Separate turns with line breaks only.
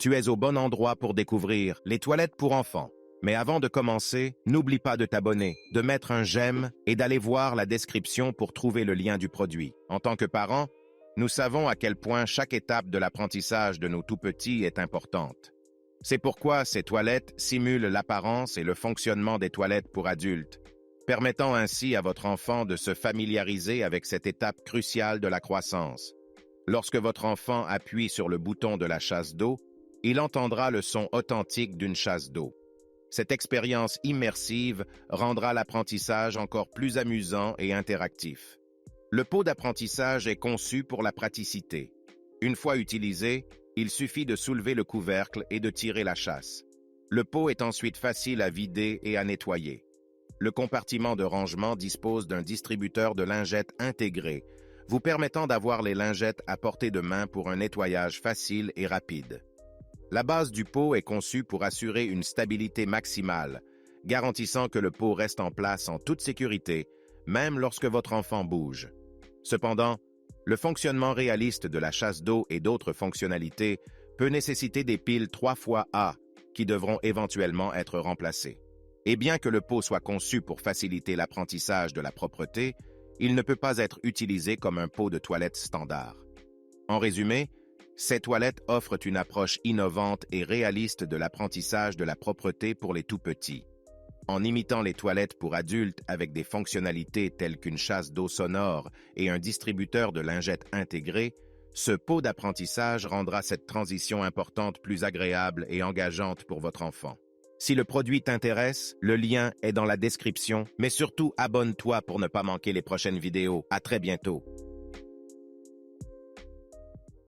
Tu es au bon endroit pour découvrir les toilettes pour enfants. Mais avant de commencer, n'oublie pas de t'abonner, de mettre un j'aime et d'aller voir la description pour trouver le lien du produit. En tant que parents, nous savons à quel point chaque étape de l'apprentissage de nos tout-petits est importante. C'est pourquoi ces toilettes simulent l'apparence et le fonctionnement des toilettes pour adultes, permettant ainsi à votre enfant de se familiariser avec cette étape cruciale de la croissance. Lorsque votre enfant appuie sur le bouton de la chasse d'eau, il entendra le son authentique d'une chasse d'eau. Cette expérience immersive rendra l'apprentissage encore plus amusant et interactif. Le pot d'apprentissage est conçu pour la praticité. Une fois utilisé, il suffit de soulever le couvercle et de tirer la chasse. Le pot est ensuite facile à vider et à nettoyer. Le compartiment de rangement dispose d'un distributeur de lingettes intégré, vous permettant d'avoir les lingettes à portée de main pour un nettoyage facile et rapide. La base du pot est conçue pour assurer une stabilité maximale, garantissant que le pot reste en place en toute sécurité, même lorsque votre enfant bouge. Cependant, le fonctionnement réaliste de la chasse d'eau et d'autres fonctionnalités peut nécessiter des piles 3xA qui devront éventuellement être remplacées. Et bien que le pot soit conçu pour faciliter l'apprentissage de la propreté, il ne peut pas être utilisé comme un pot de toilette standard. En résumé, ces toilettes offrent une approche innovante et réaliste de l'apprentissage de la propreté pour les tout-petits. En imitant les toilettes pour adultes avec des fonctionnalités telles qu'une chasse d'eau sonore et un distributeur de lingettes intégré, ce pot d'apprentissage rendra cette transition importante plus agréable et engageante pour votre enfant. Si le produit t'intéresse, le lien est dans la description, mais surtout abonne-toi pour ne pas manquer les prochaines vidéos. À très bientôt.